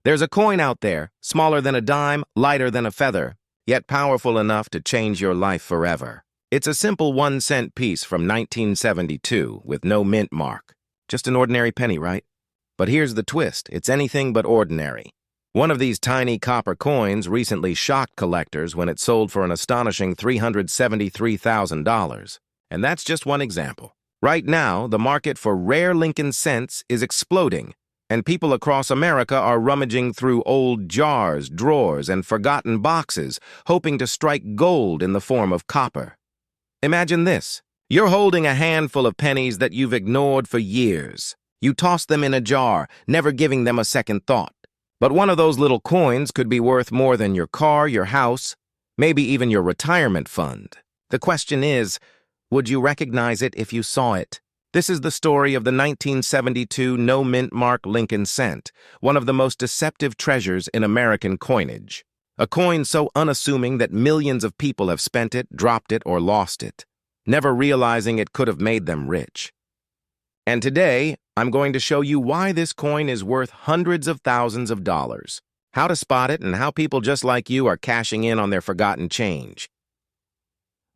There's a coin out there, smaller than a dime, lighter than a feather, yet powerful enough to change your life forever. It's a simple 1-cent piece from 1972 with no mint mark. Just an ordinary penny, right? But here's the twist. It's anything but ordinary. One of these tiny copper coins recently shocked collectors when it sold for an astonishing $373,000. And that's just one example. Right now, the market for rare Lincoln cents is exploding, and people across America are rummaging through old jars, drawers, and forgotten boxes, hoping to strike gold in the form of copper. Imagine this. You're holding a handful of pennies that you've ignored for years. You toss them in a jar, never giving them a second thought. But one of those little coins could be worth more than your car, your house, maybe even your retirement fund. The question is, would you recognize it if you saw it? This is the story of the 1972 no mint mark Lincoln cent, one of the most deceptive treasures in American coinage. A coin so unassuming that millions of people have spent it, dropped it, or lost it, never realizing it could have made them rich. And today, I'm going to show you why this coin is worth hundreds of thousands of dollars, how to spot it, and how people just like you are cashing in on their forgotten change.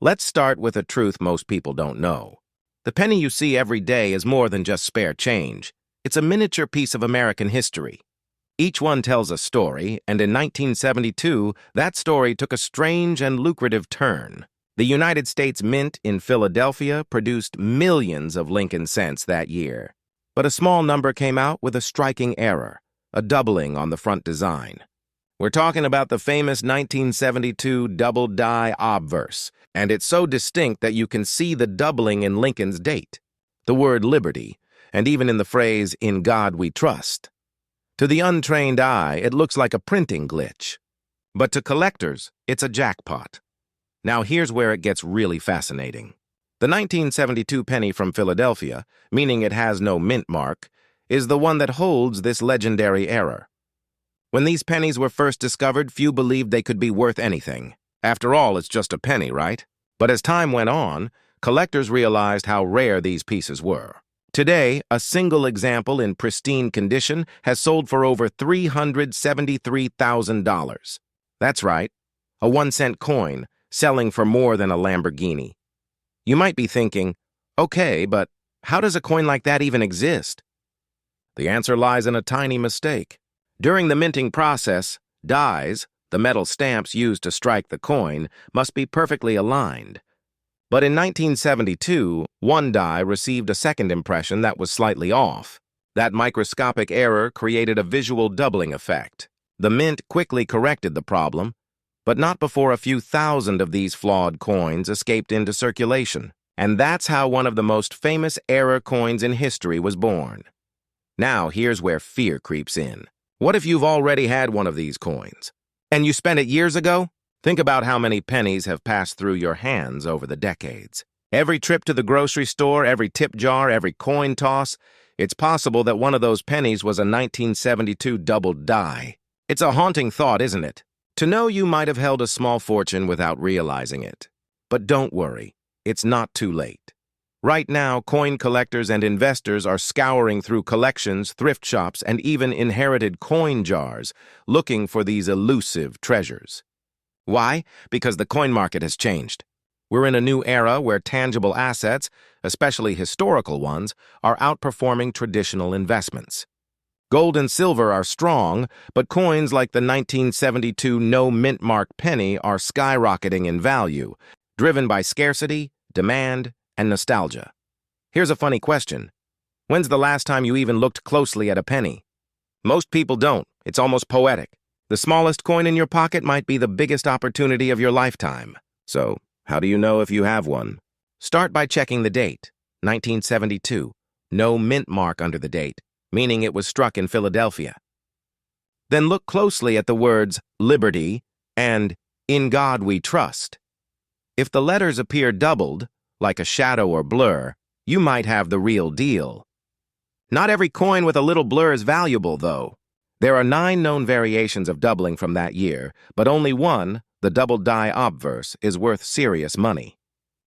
Let's start with a truth most people don't know. The penny you see every day is more than just spare change. It's a miniature piece of American history. Each one tells a story, and in 1972, that story took a strange and lucrative turn. The United States Mint in Philadelphia produced millions of Lincoln cents that year. But a small number came out with a striking error, a doubling on the front design. We're talking about the famous 1972 double die obverse, and it's so distinct that you can see the doubling in Lincoln's date, the word liberty, and even in the phrase, "In God we trust." To the untrained eye, it looks like a printing glitch. But to collectors, it's a jackpot. Now here's where it gets really fascinating. The 1972 penny from Philadelphia, meaning it has no mint mark, is the one that holds this legendary error. When these pennies were first discovered, few believed they could be worth anything. After all, it's just a penny, right? But as time went on, collectors realized how rare these pieces were. Today, a single example in pristine condition has sold for over $373,000. That's right, a 1-cent coin selling for more than a Lamborghini. You might be thinking, okay, but how does a coin like that even exist? The answer lies in a tiny mistake. During the minting process, dies, the metal stamps used to strike the coin, must be perfectly aligned. But in 1972, one die received a second impression that was slightly off. That microscopic error created a visual doubling effect. The mint quickly corrected the problem, but not before a few thousand of these flawed coins escaped into circulation. And that's how one of the most famous error coins in history was born. Now, here's where fear creeps in. What if you've already had one of these coins? And you spent it years ago? Think about how many pennies have passed through your hands over the decades. Every trip to the grocery store, every tip jar, every coin toss, it's possible that one of those pennies was a 1972 double die. It's a haunting thought, isn't it? To know you might have held a small fortune without realizing it. But don't worry, it's not too late. Right now, coin collectors and investors are scouring through collections, thrift shops, and even inherited coin jars, looking for these elusive treasures. Why? Because the coin market has changed. We're in a new era where tangible assets, especially historical ones, are outperforming traditional investments. Gold and silver are strong, but coins like the 1972 no mint mark penny are skyrocketing in value, driven by scarcity, demand, and nostalgia. Here's a funny question. When's the last time you even looked closely at a penny? Most people don't. It's almost poetic. The smallest coin in your pocket might be the biggest opportunity of your lifetime. So, how do you know if you have one? Start by checking the date, 1972. No mint mark under the date, meaning it was struck in Philadelphia. Then look closely at the words liberty and in God we trust. If the letters appear doubled, like a shadow or blur, you might have the real deal. Not every coin with a little blur is valuable, though. There are 9 known variations of doubling from that year, but only one, the double die obverse, is worth serious money.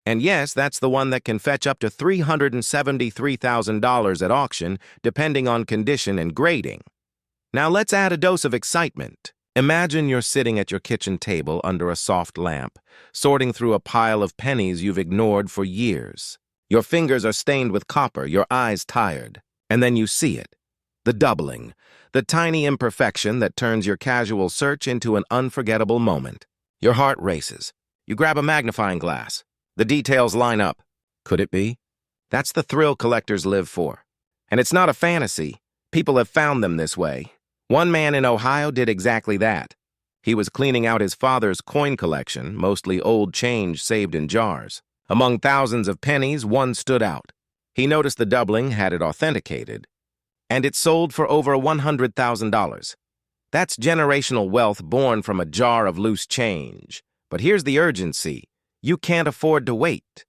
And yes, that's the one that can fetch up to $373,000 at auction, depending on condition and grading. Now let's add a dose of excitement. Imagine you're sitting at your kitchen table under a soft lamp, sorting through a pile of pennies you've ignored for years. Your fingers are stained with copper, your eyes tired. And then you see it. The doubling. The tiny imperfection that turns your casual search into an unforgettable moment. Your heart races. You grab a magnifying glass. The details line up. Could it be? That's the thrill collectors live for. And it's not a fantasy. People have found them this way. One man in Ohio did exactly that. He was cleaning out his father's coin collection, mostly old change saved in jars. Among thousands of pennies, one stood out. He noticed the doubling had it authenticated, and it sold for over $100,000. That's generational wealth born from a jar of loose change. But here's the urgency. You can't afford to wait.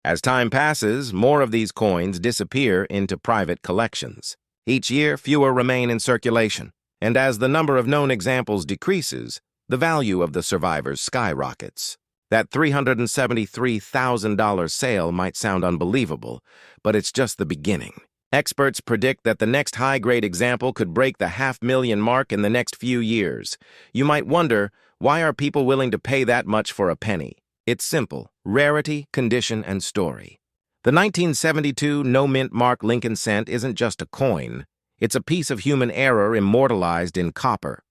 As time passes, more of these coins disappear into private collections. Each year, fewer remain in circulation, and as the number of known examples decreases, the value of the survivors skyrockets. That $373,000 sale might sound unbelievable, but it's just the beginning. Experts predict that the next high-grade example could break the $500,000 mark in the next few years. You might wonder, why are people willing to pay that much for a penny? It's simple: rarity, condition, and story. The 1972 no-mint mark Lincoln cent isn't just a coin. It's a piece of human error immortalized in copper.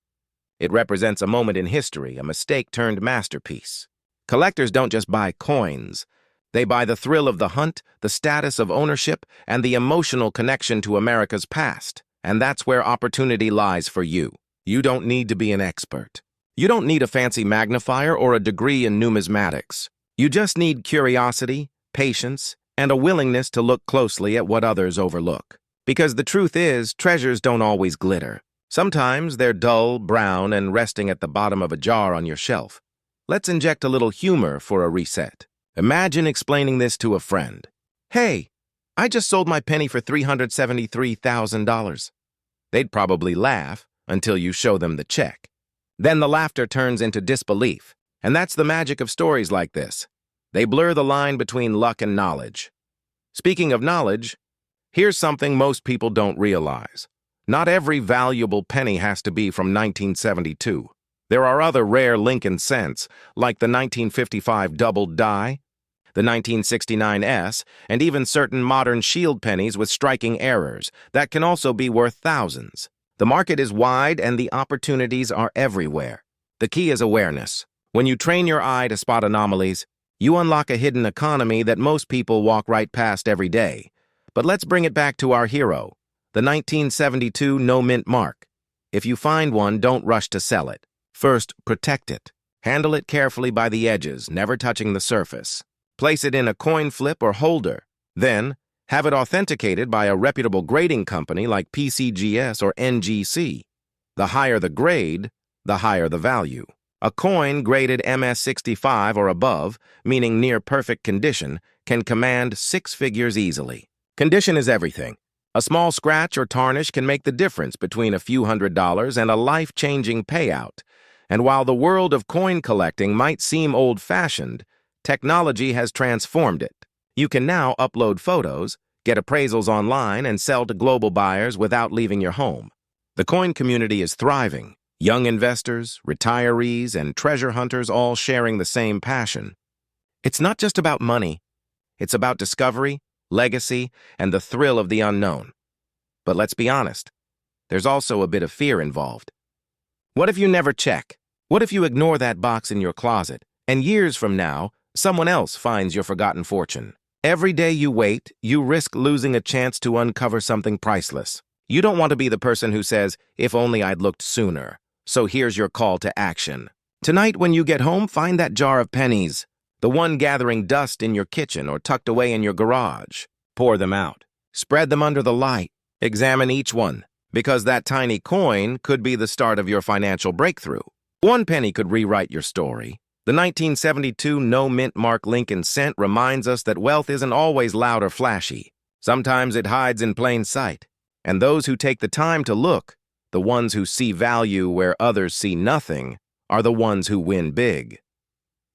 It represents a moment in history, a mistake turned masterpiece. Collectors don't just buy coins. They buy the thrill of the hunt, the status of ownership, and the emotional connection to America's past. And that's where opportunity lies for you. You don't need to be an expert. You don't need a fancy magnifier or a degree in numismatics. You just need curiosity, patience, and a willingness to look closely at what others overlook. Because the truth is, treasures don't always glitter. Sometimes they're dull, brown, and resting at the bottom of a jar on your shelf. Let's inject a little humor for a reset. Imagine explaining this to a friend. Hey, I just sold my penny for $373,000. They'd probably laugh until you show them the check. Then the laughter turns into disbelief. And that's the magic of stories like this. They blur the line between luck and knowledge. Speaking of knowledge, here's something most people don't realize. Not every valuable penny has to be from 1972. There are other rare Lincoln cents, like the 1955 doubled die, the 1969 S, and even certain modern shield pennies with striking errors that can also be worth thousands. The market is wide and the opportunities are everywhere. The key is awareness. When you train your eye to spot anomalies, you unlock a hidden economy that most people walk right past every day. But let's bring it back to our hero, the 1972 no-mint mark. If you find one, don't rush to sell it. First, protect it. Handle it carefully by the edges, never touching the surface. Place it in a coin flip or holder. Then, have it authenticated by a reputable grading company like PCGS or NGC. The higher the grade, the higher the value. A coin graded MS65 or above, meaning near perfect condition, can command 6 figures easily. Condition is everything. A small scratch or tarnish can make the difference between a few $100s and a life-changing payout. And while the world of coin collecting might seem old-fashioned, technology has transformed it. You can now upload photos, get appraisals online, and sell to global buyers without leaving your home. The coin community is thriving. Young investors, retirees, and treasure hunters all sharing the same passion. It's not just about money. It's about discovery, legacy, and the thrill of the unknown. But let's be honest, there's also a bit of fear involved. What if you never check? What if you ignore that box in your closet, and years from now, someone else finds your forgotten fortune? Every day you wait, you risk losing a chance to uncover something priceless. You don't want to be the person who says, "If only I'd looked sooner." So here's your call to action. Tonight when you get home, find that jar of pennies, the one gathering dust in your kitchen or tucked away in your garage. Pour them out. Spread them under the light. Examine each one, because that tiny coin could be the start of your financial breakthrough. One penny could rewrite your story. The 1972 no-mint mark Lincoln cent reminds us that wealth isn't always loud or flashy. Sometimes it hides in plain sight. And those who take the time to look, the ones who see value where others see nothing, are the ones who win big.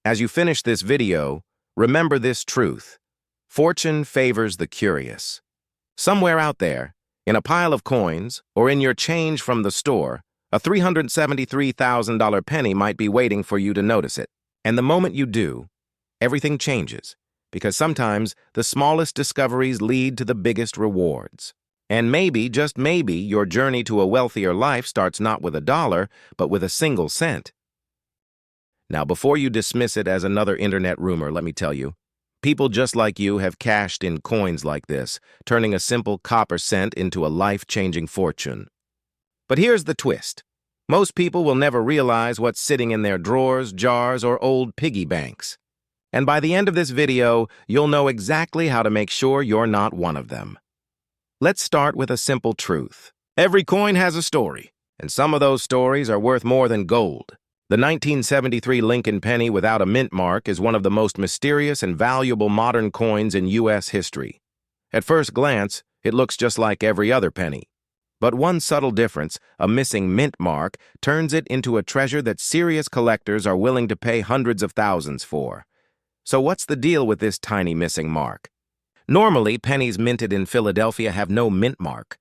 As you finish this video, remember this truth. Fortune favors the curious. Somewhere out there, In a pile of coins, or in your change from the store, a $373,000 penny might be waiting for you to notice it. And the moment you do, everything changes, because sometimes the smallest discoveries lead to the biggest rewards. And maybe, just maybe, your journey to a wealthier life starts not with $1, but with a single cent. Now, before you dismiss it as another internet rumor, let me tell you, people just like you have cashed in coins like this, turning a simple copper cent into a life-changing fortune. But here's the twist. Most people will never realize what's sitting in their drawers, jars, or old piggy banks. And by the end of this video, you'll know exactly how to make sure you're not one of them. Let's start with a simple truth. Every coin has a story, and some of those stories are worth more than gold. The 1973 Lincoln penny without a mint mark is one of the most mysterious and valuable modern coins in U.S. history. At first glance, it looks just like every other penny. But one subtle difference, a missing mint mark, turns it into a treasure that serious collectors are willing to pay hundreds of thousands for. So what's the deal with this tiny missing mark? Normally, pennies minted in Philadelphia have no mint mark,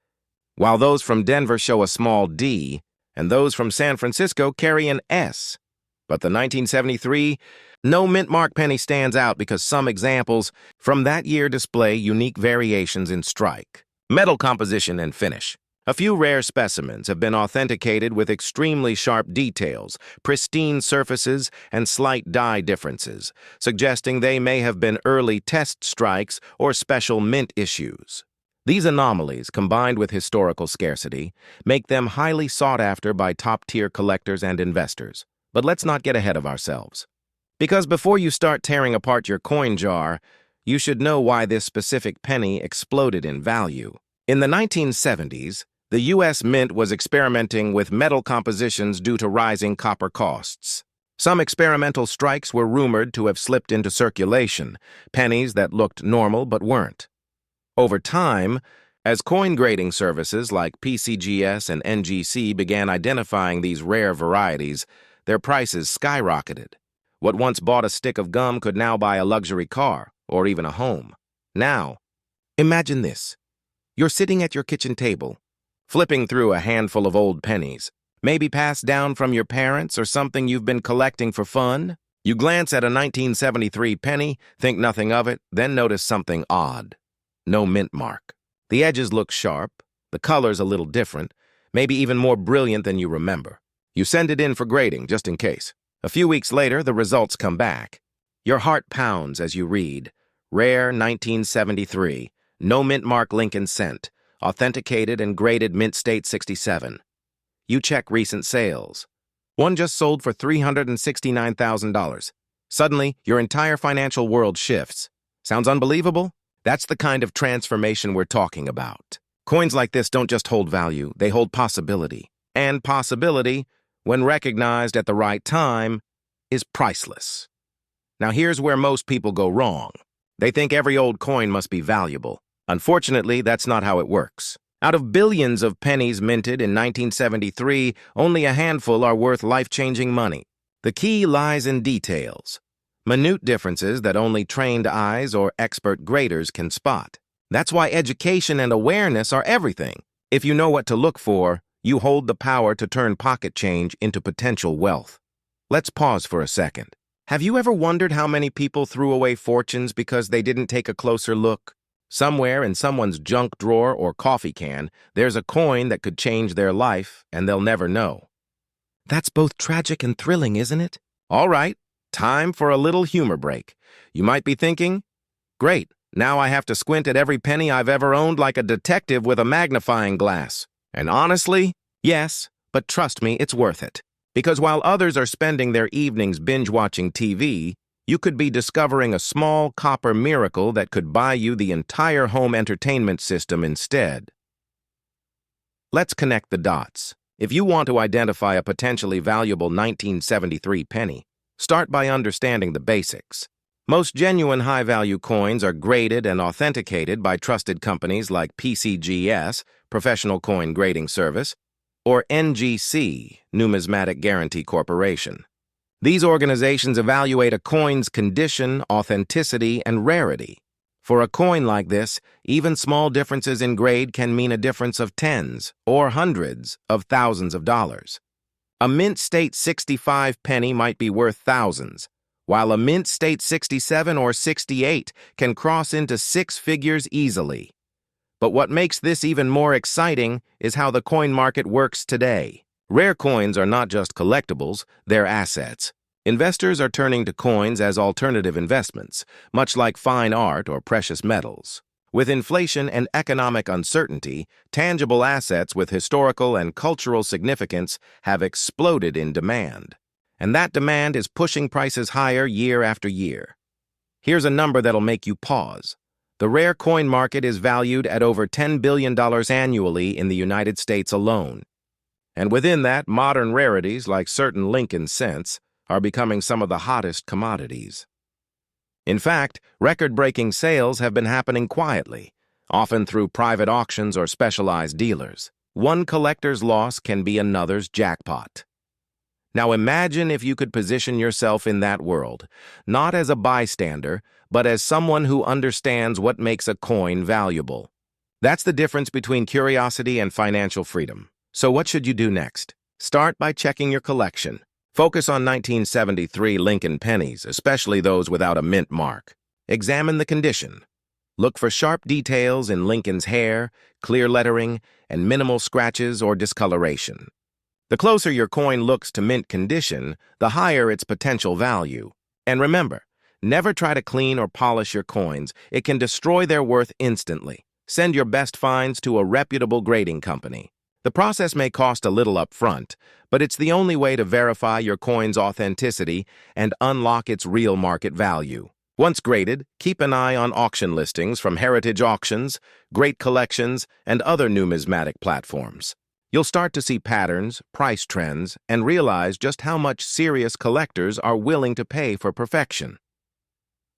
while those from Denver show a small D, and those from San Francisco carry an S. But the 1973 no mint mark penny stands out because some examples from that year display unique variations in strike, metal composition, and finish. A few rare specimens have been authenticated with extremely sharp details, pristine surfaces, and slight die differences, suggesting they may have been early test strikes or special mint issues. These anomalies, combined with historical scarcity, make them highly sought after by top-tier collectors and investors. But let's not get ahead of ourselves. Because before you start tearing apart your coin jar, you should know why this specific penny exploded in value. In the 1970s, the U.S. Mint was experimenting with metal compositions due to rising copper costs. Some experimental strikes were rumored to have slipped into circulation, pennies that looked normal but weren't. Over time, as coin grading services like PCGS and NGC began identifying these rare varieties, their prices skyrocketed. What once bought a stick of gum could now buy a luxury car or even a home. Now, imagine this. You're sitting at your kitchen table, flipping through a handful of old pennies, maybe passed down from your parents or something you've been collecting for fun. You glance at a 1973 penny, think nothing of it, then notice something odd. No mint mark. The edges look sharp, the color's a little different, maybe even more brilliant than you remember. You send it in for grading, just in case. A few weeks later, the results come back. Your heart pounds as you read, Rare 1973, no mint mark Lincoln cent, authenticated and graded mint state 67. You check recent sales. One just sold for $369,000. Suddenly, your entire financial world shifts. Sounds unbelievable? That's the kind of transformation we're talking about. Coins like this don't just hold value, they hold possibility. And possibility, when recognized at the right time, is priceless. Now here's where most people go wrong. They think every old coin must be valuable. Unfortunately, that's not how it works. Out of billions of pennies minted in 1973, only a handful are worth life-changing money. The key lies in details. Minute differences that only trained eyes or expert graders can spot. That's why education and awareness are everything. If you know what to look for, you hold the power to turn pocket change into potential wealth. Let's pause for a second. Have you ever wondered how many people threw away fortunes because they didn't take a closer look? Somewhere in someone's junk drawer or coffee can, there's a coin that could change their life, and they'll never know. That's both tragic and thrilling, isn't it? All right. Time for a little humor break. You might be thinking, great, now I have to squint at every penny I've ever owned like a detective with a magnifying glass. And honestly, yes, but trust me, it's worth it. Because while others are spending their evenings binge-watching TV, you could be discovering a small copper miracle that could buy you the entire home entertainment system instead. Let's connect the dots. If you want to identify a potentially valuable 1973 penny, start by understanding the basics. Most genuine high-value coins are graded and authenticated by trusted companies like PCGS, Professional Coin Grading Service, or NGC, Numismatic Guarantee Corporation. These organizations evaluate a coin's condition, authenticity, and rarity. For a coin like this, even small differences in grade can mean a difference of tens or hundreds of thousands of dollars. A mint state 65 penny might be worth thousands, while a mint state 67 or 68 can cross into six figures easily. But what makes this even more exciting is how the coin market works today. Rare coins are not just collectibles, they're assets. Investors are turning to coins as alternative investments, much like fine art or precious metals. With inflation and economic uncertainty, tangible assets with historical and cultural significance have exploded in demand. And that demand is pushing prices higher year after year. Here's a number that'll make you pause. The rare coin market is valued at over $10 billion annually in the United States alone. And within that, modern rarities like certain Lincoln cents are becoming some of the hottest commodities. In fact, record-breaking sales have been happening quietly, often through private auctions or specialized dealers. One collector's loss can be another's jackpot. Now imagine if you could position yourself in that world, not as a bystander, but as someone who understands what makes a coin valuable. That's the difference between curiosity and financial freedom. So what should you do next? Start by checking your collection. Focus on 1973 Lincoln pennies, especially those without a mint mark. Examine the condition. Look for sharp details in Lincoln's hair, clear lettering, and minimal scratches or discoloration. The closer your coin looks to mint condition, the higher its potential value. And remember, never try to clean or polish your coins. It can destroy their worth instantly. Send your best finds to a reputable grading company. The process may cost a little up front, but it's the only way to verify your coin's authenticity and unlock its real market value. Once graded, keep an eye on auction listings from heritage auctions, great collections, and other numismatic platforms. You'll start to see patterns, price trends, and realize just how much serious collectors are willing to pay for perfection.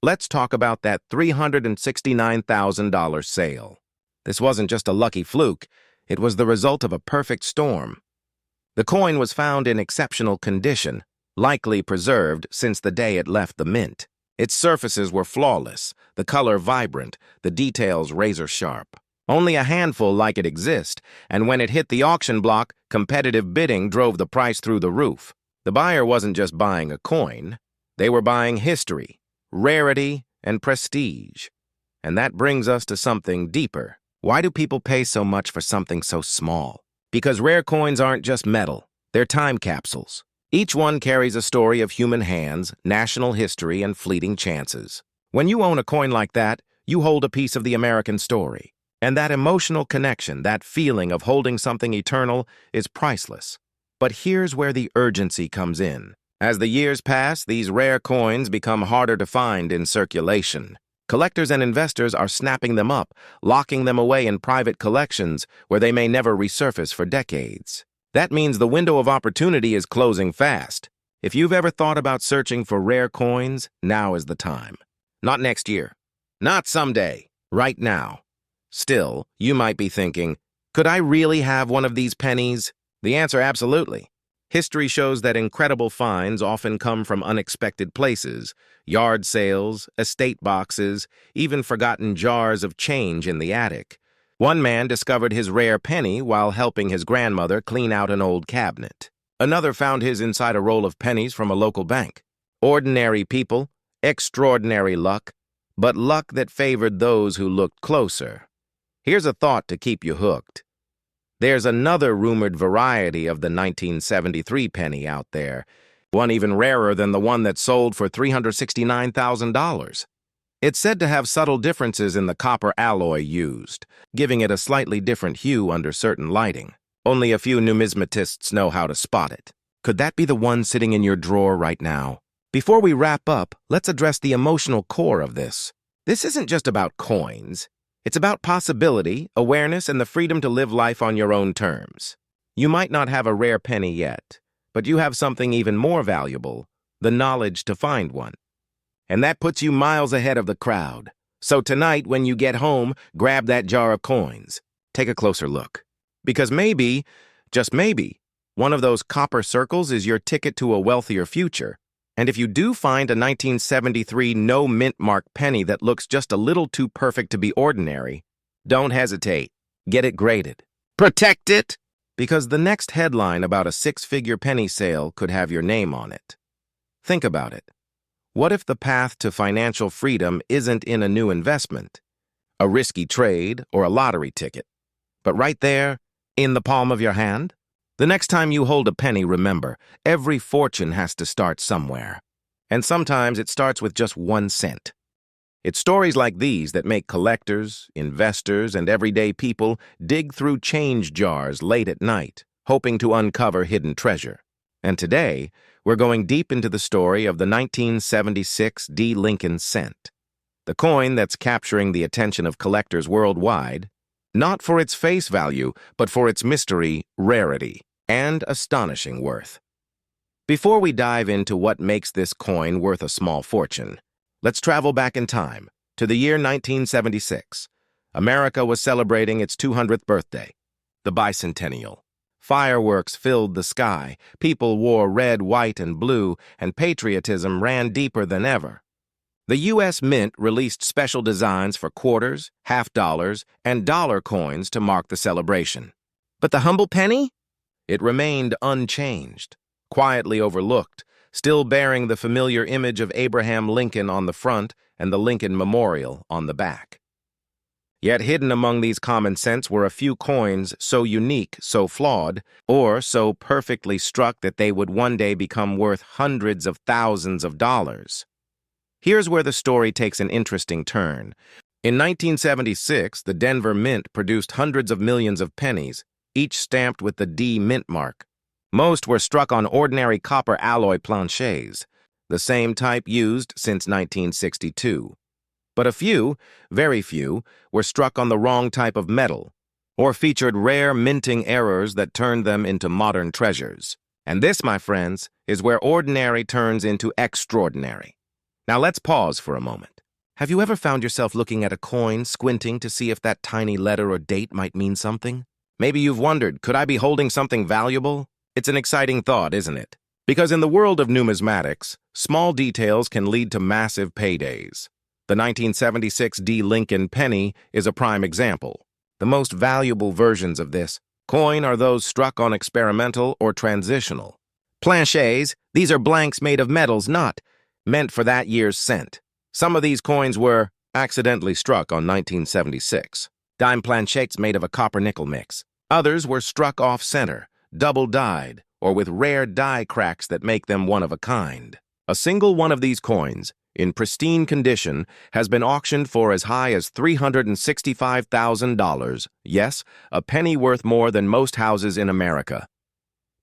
Let's talk about that $369,000 sale. This wasn't just a lucky fluke. It was the result of a perfect storm. The coin was found in exceptional condition, likely preserved since the day it left the mint. Its surfaces were flawless, the color vibrant, the details razor-sharp. Only a handful like it exist, and when it hit the auction block, competitive bidding drove the price through the roof. The buyer wasn't just buying a coin. They were buying history, rarity, and prestige. And that brings us to something deeper. Why do people pay so much for something so small? Because rare coins aren't just metal, they're time capsules. Each one carries a story of human hands, national history, and fleeting chances. When you own a coin like that, you hold a piece of the American story. And that emotional connection, that feeling of holding something eternal, is priceless. But here's where the urgency comes in. As the years pass, these rare coins become harder to find in circulation. Collectors and investors are snapping them up, locking them away in private collections where they may never resurface for decades. That means the window of opportunity is closing fast. If you've ever thought about searching for rare coins, now is the time. Not next year. Not someday. Right now. Still, you might be thinking, could I really have one of these pennies? The answer, absolutely. History shows that incredible finds often come from unexpected places, yard sales, estate boxes, even forgotten jars of change in the attic. One man discovered his rare penny while helping his grandmother clean out an old cabinet. Another found his inside a roll of pennies from a local bank. Ordinary people, extraordinary luck, but luck that favored those who looked closer. Here's a thought to keep you hooked. There's another rumored variety of the 1973 penny out there, one even rarer than the one that sold for $369,000. It's said to have subtle differences in the copper alloy used, giving it a slightly different hue under certain lighting. Only a few numismatists know how to spot it. Could that be the one sitting in your drawer right now? Before we wrap up, let's address the emotional core of this. This isn't just about coins. It's about possibility, awareness, and the freedom to live life on your own terms. You might not have a rare penny yet, but you have something even more valuable, the knowledge to find one. And that puts you miles ahead of the crowd. So tonight, when you get home, grab that jar of coins. Take a closer look. Because maybe, just maybe, one of those copper circles is your ticket to a wealthier future. And if you do find a 1973 no mint mark penny that looks just a little too perfect to be ordinary, don't hesitate. Get it graded. Protect it! Because the next headline about a six-figure penny sale could have your name on it. Think about it. What if the path to financial freedom isn't in a new investment, a risky trade, or a lottery ticket, but right there, in the palm of your hand? The next time you hold a penny, remember, every fortune has to start somewhere. And sometimes it starts with just 1 cent. It's stories like these that make collectors, investors, and everyday people dig through change jars late at night, hoping to uncover hidden treasure. And today, we're going deep into the story of the 1976 D. Lincoln cent, the coin that's capturing the attention of collectors worldwide, not for its face value, but for its mystery, rarity, and astonishing worth. Before we dive into what makes this coin worth a small fortune, let's travel back in time to the year 1976. America was celebrating its 200th birthday, the bicentennial. Fireworks filled the sky, people wore red, white, and blue, and patriotism ran deeper than ever. The U.S. Mint released special designs for quarters, half dollars, and dollar coins to mark the celebration. But the humble penny? It remained unchanged, quietly overlooked, still bearing the familiar image of Abraham Lincoln on the front and the Lincoln Memorial on the back. Yet hidden among these common cents were a few coins so unique, so flawed, or so perfectly struck that they would one day become worth hundreds of thousands of dollars. Here's where the story takes an interesting turn. In 1976, the Denver Mint produced hundreds of millions of pennies, each stamped with the D mint mark. Most were struck on ordinary copper alloy planchets, the same type used since 1962. But a few, very few, were struck on the wrong type of metal, or featured rare minting errors that turned them into modern treasures. And this, my friends, is where ordinary turns into extraordinary. Now let's pause for a moment. Have you ever found yourself looking at a coin, squinting to see if that tiny letter or date might mean something? Maybe you've wondered, could I be holding something valuable? It's an exciting thought, isn't it? Because in the world of numismatics, small details can lead to massive paydays. The 1976 D. Lincoln penny is a prime example. The most valuable versions of this coin are those struck on experimental or transitional. Planchets, these are blanks made of metals not meant for that year's cent. Some of these coins were accidentally struck on 1976. Dime planchettes made of a copper-nickel mix. Others were struck off-center, double-dyed, or with rare die cracks that make them one of a kind. A single one of these coins, in pristine condition, has been auctioned for as high as $365,000. Yes, a penny worth more than most houses in America.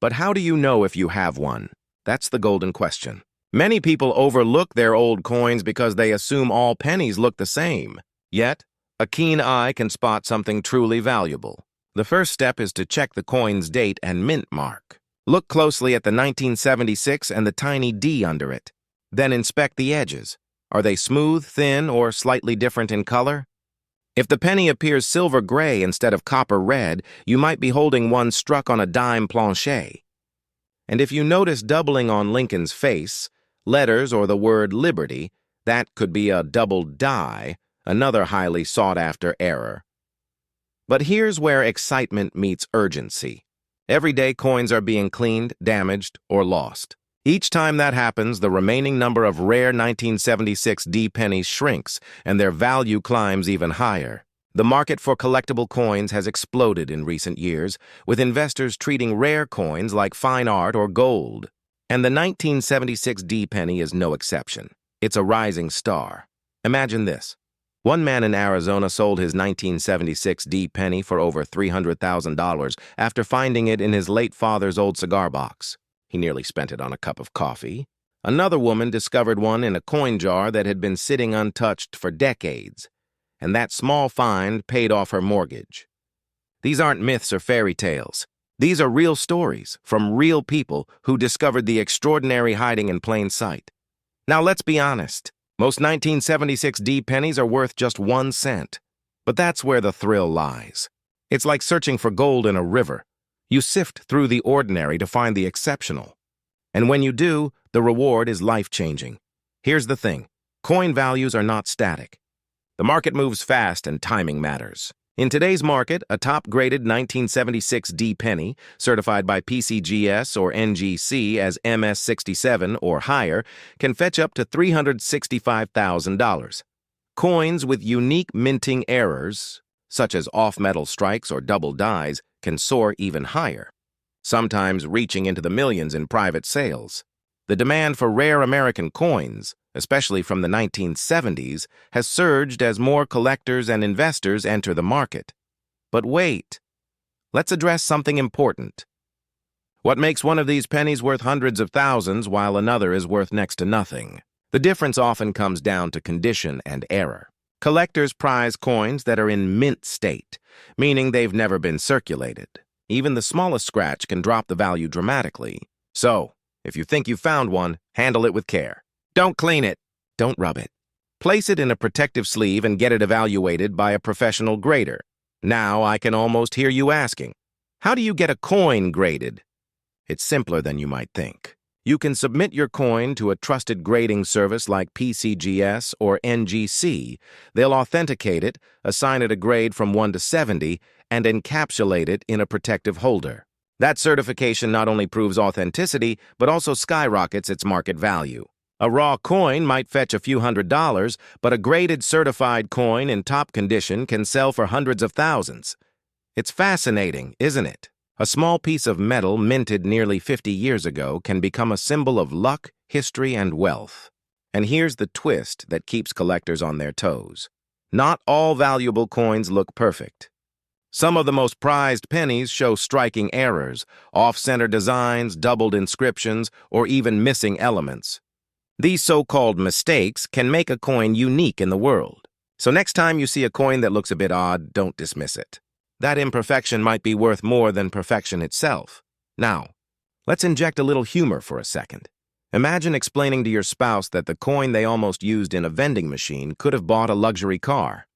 But how do you know if you have one? That's the golden question. Many people overlook their old coins because they assume all pennies look the same. Yet, a keen eye can spot something truly valuable. The first step is to check the coin's date and mint mark. Look closely at the 1976 and the tiny D under it. Then inspect the edges. Are they smooth, thin, or slightly different in color? If the penny appears silver gray instead of copper red, you might be holding one struck on a dime planchet. And if you notice doubling on Lincoln's face, letters, or the word liberty, that could be a double die, another highly sought-after error. But here's where excitement meets urgency. Everyday coins are being cleaned, damaged, or lost. Each time that happens, the remaining number of rare 1976 D pennies shrinks, and their value climbs even higher. The market for collectible coins has exploded in recent years, with investors treating rare coins like fine art or gold. And the 1976 D penny is no exception. It's a rising star. Imagine this. One man in Arizona sold his 1976 D penny for over $300,000 after finding it in his late father's old cigar box. He nearly spent it on a cup of coffee. Another woman discovered one in a coin jar that had been sitting untouched for decades, and that small find paid off her mortgage. These aren't myths or fairy tales. These are real stories from real people who discovered the extraordinary hiding in plain sight. Now let's be honest. Most 1976 D pennies are worth just 1 cent. But that's where the thrill lies. It's like searching for gold in a river. You sift through the ordinary to find the exceptional. And when you do, The reward is life-changing. Here's the thing. Coin values are not static. The market moves fast and timing matters. In today's market, a top-graded 1976 D penny, certified by PCGS or NGC as MS67 or higher, can fetch up to $365,000. Coins with unique minting errors, such as off-metal strikes or double dies, can soar even higher, sometimes reaching into the millions in private sales. The demand for rare American coins, especially from the 1970s, has surged as more collectors and investors enter the market. But wait, let's address something important. What makes one of these pennies worth hundreds of thousands while another is worth next to nothing? The difference often comes down to condition and error. Collectors prize coins that are in mint state, meaning they've never been circulated. Even the smallest scratch can drop the value dramatically. So, if you think you found one, handle it with care. Don't clean it. Don't rub it. Place it in a protective sleeve and get it evaluated by a professional grader. Now I can almost hear you asking, how do you get a coin graded? It's simpler than you might think. You can submit your coin to a trusted grading service like PCGS or NGC. They'll authenticate it, assign it a grade from 1 to 70, and encapsulate it in a protective holder. That certification not only proves authenticity, but also skyrockets its market value. A raw coin might fetch a few $100s, but a graded certified coin in top condition can sell for hundreds of thousands. It's fascinating, isn't it? A small piece of metal minted nearly 50 years ago can become a symbol of luck, history, and wealth. And here's the twist that keeps collectors on their toes. Not all valuable coins look perfect. Some of the most prized pennies show striking errors, off-center designs, doubled inscriptions, or even missing elements. These so-called mistakes can make a coin unique in the world. So next time you see a coin that looks a bit odd, don't dismiss it. That imperfection might be worth more than perfection itself. Now, let's inject a little humor for a second. Imagine explaining to your spouse that the coin they almost used in a vending machine could have bought a luxury car.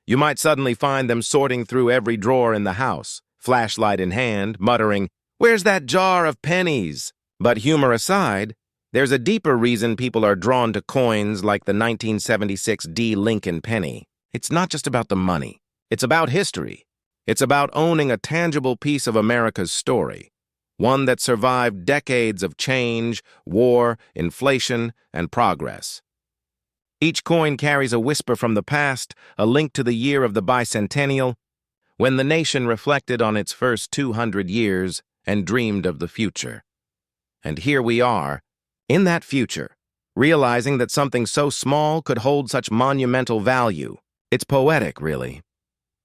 You might suddenly find them sorting through every drawer in the house, flashlight in hand, muttering, "Where's that jar of pennies?" But humor aside, there's a deeper reason people are drawn to coins like the 1976 D Lincoln penny. It's not just about the money. It's about history. It's about owning a tangible piece of America's story, one that survived decades of change, war, inflation, and progress. Each coin carries a whisper from the past, a link to the year of the bicentennial, when the nation reflected on its first 200 years and dreamed of the future. And here we are, in that future, realizing that something so small could hold such monumental value. It's poetic, really.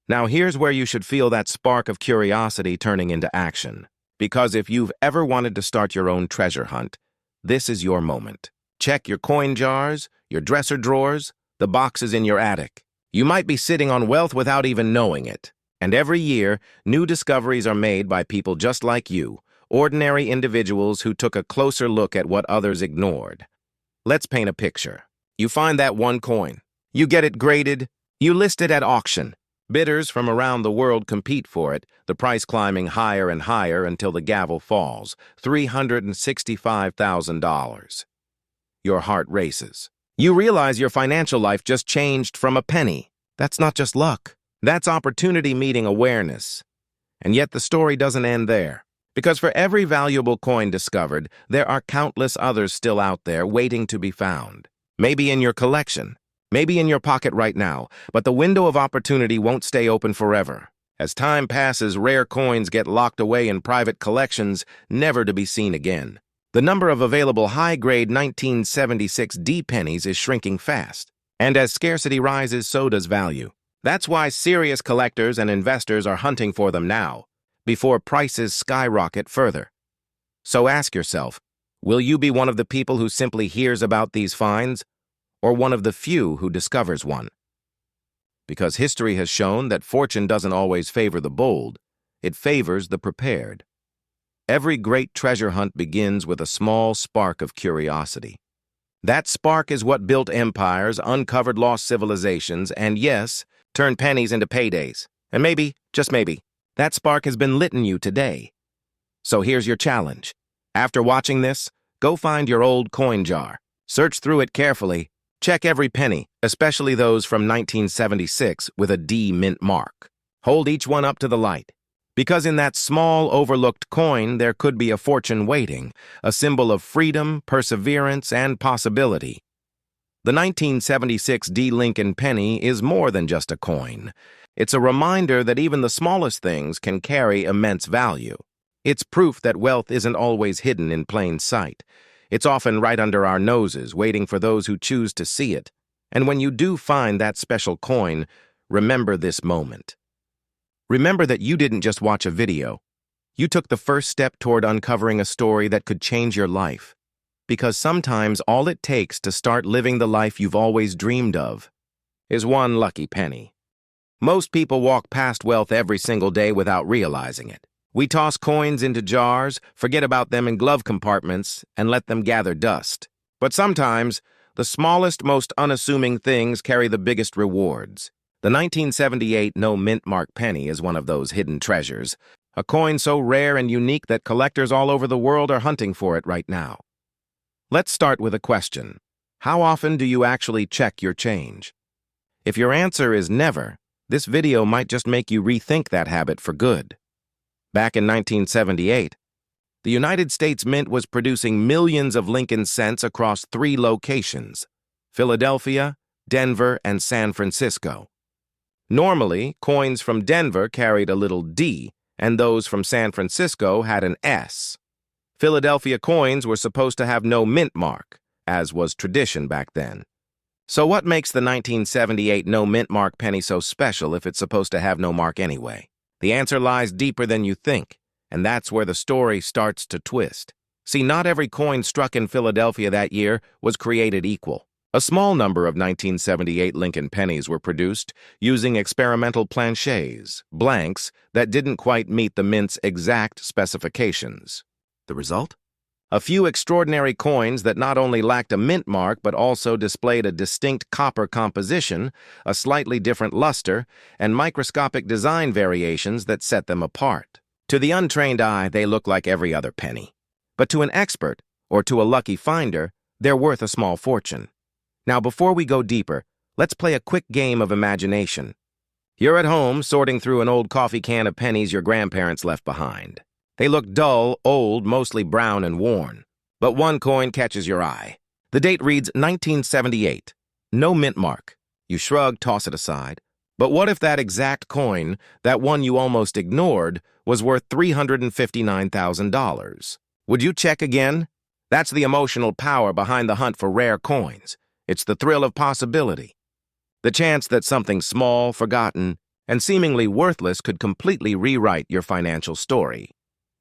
Now here's where you should feel that spark of curiosity turning into action. Because if you've ever wanted to start your own treasure hunt, this is your moment. Check your coin jars, your dresser drawers, the boxes in your attic. You might be sitting on wealth without even knowing it. And every year, new discoveries are made by people just like you, ordinary individuals who took a closer look at what others ignored. Let's paint a picture. You find that one coin. You get it graded. You list it at auction. Bidders from around the world compete for it, the price climbing higher and higher until the gavel falls, $365,000. Your heart races. You realize your financial life just changed from a penny. That's not just luck. That's opportunity meeting awareness. And yet the story doesn't end there. Because for every valuable coin discovered, there are countless others still out there waiting to be found. Maybe in your collection. Maybe in your pocket right now, but the window of opportunity won't stay open forever. As time passes, rare coins get locked away in private collections, never to be seen again. The number of available high-grade 1976 D pennies is shrinking fast. And as scarcity rises, so does value. That's why serious collectors and investors are hunting for them now, before prices skyrocket further. So ask yourself, will you be one of the people who simply hears about these finds, or one of the few who discovers one? Because history has shown that fortune doesn't always favor the bold, it favors the prepared. Every great treasure hunt begins with a small spark of curiosity. That spark is what built empires, uncovered lost civilizations, and yes, turned pennies into paydays. And maybe, just maybe, that spark has been lit in you today. So here's your challenge. After watching this, Go find your old coin jar. Search through it carefully. Check every penny, especially those from 1976 with a D mint mark. Hold each one up to the light. Because in that small, overlooked coin, there could be a fortune waiting, a symbol of freedom, perseverance, and possibility. The 1976 D. Lincoln penny is more than just a coin. It's a reminder that even the smallest things can carry immense value. It's proof that wealth isn't always hidden in plain sight. It's often right under our noses, waiting for those who choose to see it. And when you do find that special coin, remember this moment. Remember that you didn't just watch a video. You took the first step toward uncovering a story that could change your life. Because sometimes all it takes to start living the life you've always dreamed of is one lucky penny. Most people walk past wealth every single day without realizing it. We toss coins into jars, forget about them in glove compartments, and let them gather dust. But sometimes, the smallest, most unassuming things carry the biggest rewards. The 1978 no mint mark penny is one of those hidden treasures, a coin so rare and unique that collectors all over the world are hunting for it right now. Let's start with a question. How often do you actually check your change? If your answer is never, this video might just make you rethink that habit for good. Back in 1978, the United States Mint was producing millions of Lincoln cents across 3 locations: Philadelphia, Denver, and San Francisco. Normally, coins from Denver carried a little D, and those from San Francisco had an S. Philadelphia coins were supposed to have no mint mark, as was tradition back then. So what makes the 1978 no mint mark penny so special if it's supposed to have no mark anyway? The answer lies deeper than you think, and that's where the story starts to twist. See, not every coin struck in Philadelphia that year was created equal. A small number of 1978 Lincoln pennies were produced using experimental planchets, blanks, that didn't quite meet the mint's exact specifications. The result? A few extraordinary coins that not only lacked a mint mark but also displayed a distinct copper composition, a slightly different luster, and microscopic design variations that set them apart. To the untrained eye, they look like every other penny. But to an expert, or to a lucky finder, they're worth a small fortune. Now, before we go deeper, let's play a quick game of imagination. You're at home sorting through an old coffee can of pennies your grandparents left behind. They look dull, old, mostly brown and worn. But one coin catches your eye. The date reads 1978. No mint mark. You shrug, toss it aside. But what if that exact coin, that one you almost ignored, was worth $359,000? Would you check again? That's the emotional power behind the hunt for rare coins. It's the thrill of possibility. The chance that something small, forgotten, and seemingly worthless could completely rewrite your financial story.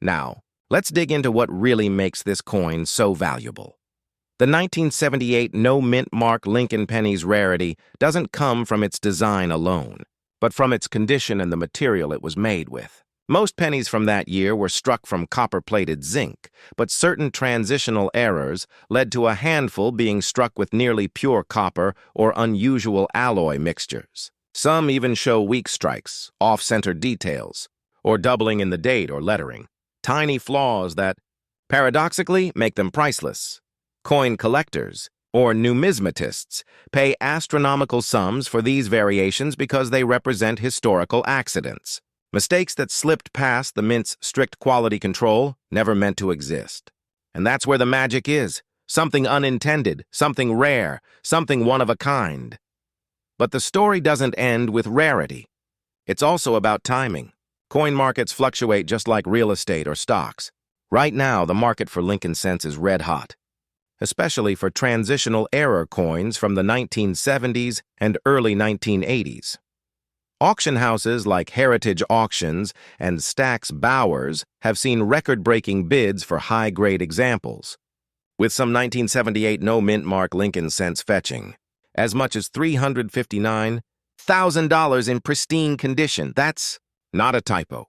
Now, let's dig into what really makes this coin so valuable. The 1978 no mint mark Lincoln penny's rarity doesn't come from its design alone, but from its condition and the material it was made with. Most pennies from that year were struck from copper-plated zinc, but certain transitional errors led to a handful being struck with nearly pure copper or unusual alloy mixtures. Some even show weak strikes, off-center details, or doubling in the date or lettering. Tiny flaws that, paradoxically, make them priceless. Coin collectors, or numismatists, pay astronomical sums for these variations because they represent historical accidents. Mistakes that slipped past the mint's strict quality control, never meant to exist. And that's where the magic is. Something unintended, something rare, something one of a kind. But the story doesn't end with rarity. It's also about timing. Coin markets fluctuate just like real estate or stocks. Right now, the market for Lincoln cents is red hot, especially for transitional error coins from the 1970s and early 1980s. Auction houses like Heritage Auctions and Stack's Bowers have seen record-breaking bids for high-grade examples, with some 1978 no mint mark Lincoln cents fetching as much as $359,000 in pristine condition. That's not a typo.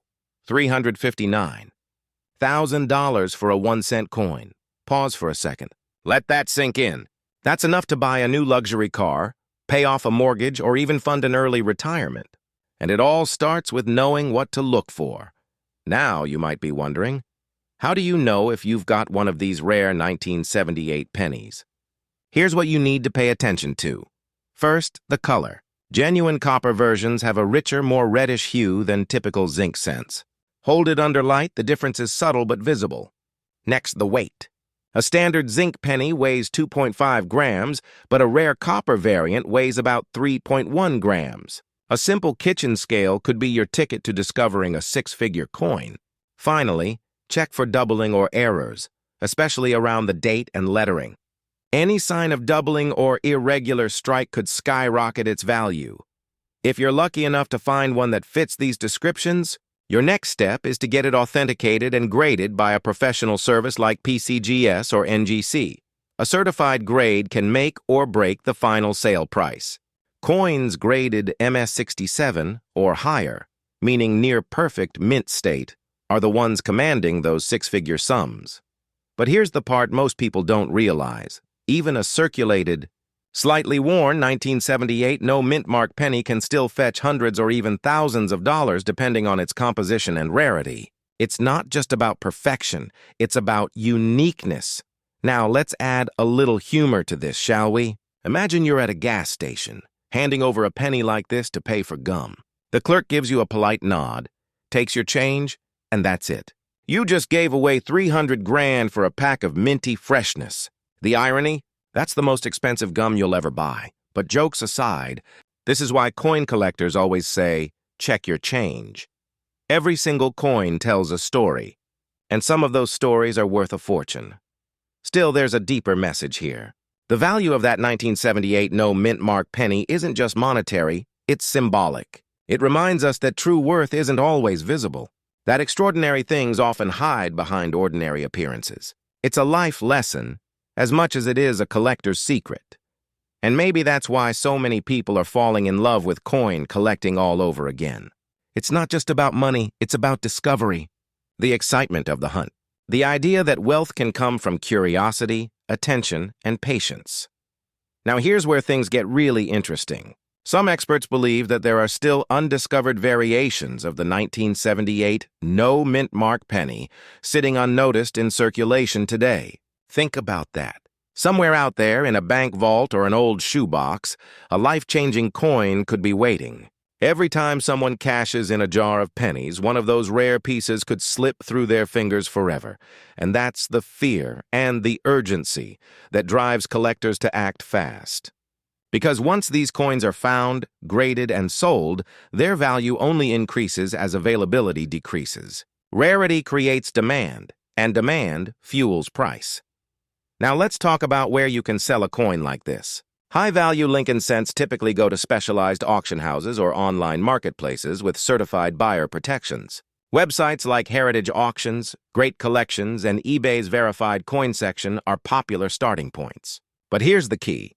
$359,000 for a 1-cent coin. Pause for a second. Let that sink in. That's enough to buy a new luxury car, pay off a mortgage, or even fund an early retirement. And it all starts with knowing what to look for. Now, you might be wondering, How do you know if you've got one of these rare 1978 pennies? Here's what you need to pay attention to. First, the color. Genuine copper versions have a richer, more reddish hue than typical zinc cents. Hold it under light, the difference is subtle but visible. Next, the weight. A standard zinc penny weighs 2.5 grams, but a rare copper variant weighs about 3.1 grams. A simple kitchen scale could be your ticket to discovering a six-figure coin. Finally, check for doubling or errors, especially around the date and lettering. Any sign of doubling or irregular strike could skyrocket its value. If you're lucky enough to find one that fits these descriptions, your next step is to get it authenticated and graded by a professional service like PCGS or NGC. A certified grade can make or break the final sale price. Coins graded MS67 or higher, meaning near perfect mint state, are the ones commanding those six-figure sums. But here's the part most people don't realize. Even a circulated, slightly worn 1978 no mint mark penny can still fetch hundreds or even thousands of dollars depending on its composition and rarity. It's not just about perfection, it's about uniqueness. Now let's add a little humor to this, shall we? Imagine you're at a gas station, handing over a penny like this to pay for gum. The clerk gives you a polite nod, takes your change, and that's it. You just gave away 300 grand for a pack of minty freshness. The irony? That's the most expensive gum you'll ever buy. But jokes aside, this is why coin collectors always say, check your change. Every single coin tells a story, and some of those stories are worth a fortune. Still, there's a deeper message here. The value of that 1978 no mint mark penny isn't just monetary, it's symbolic. It reminds us that true worth isn't always visible, that extraordinary things often hide behind ordinary appearances. It's a life lesson, as much as it is a collector's secret. And maybe that's why so many people are falling in love with coin collecting all over again. It's not just about money, it's about discovery, the excitement of the hunt, the idea that wealth can come from curiosity, attention, and patience. Now here's where things get really interesting. Some experts believe that there are still undiscovered variations of the 1978 no mint mark penny sitting unnoticed in circulation today. Think about that. Somewhere out there in a bank vault or an old shoebox, a life-changing coin could be waiting. Every time someone cashes in a jar of pennies, one of those rare pieces could slip through their fingers forever. And that's the fear and the urgency that drives collectors to act fast. Because once these coins are found, graded, and sold, their value only increases as availability decreases. Rarity creates demand, and demand fuels price. Now let's talk about where you can sell a coin like this. High-value Lincoln cents typically go to specialized auction houses or online marketplaces with certified buyer protections. Websites like Heritage Auctions, Great Collections, and eBay's verified coin section are popular starting points. But here's the key.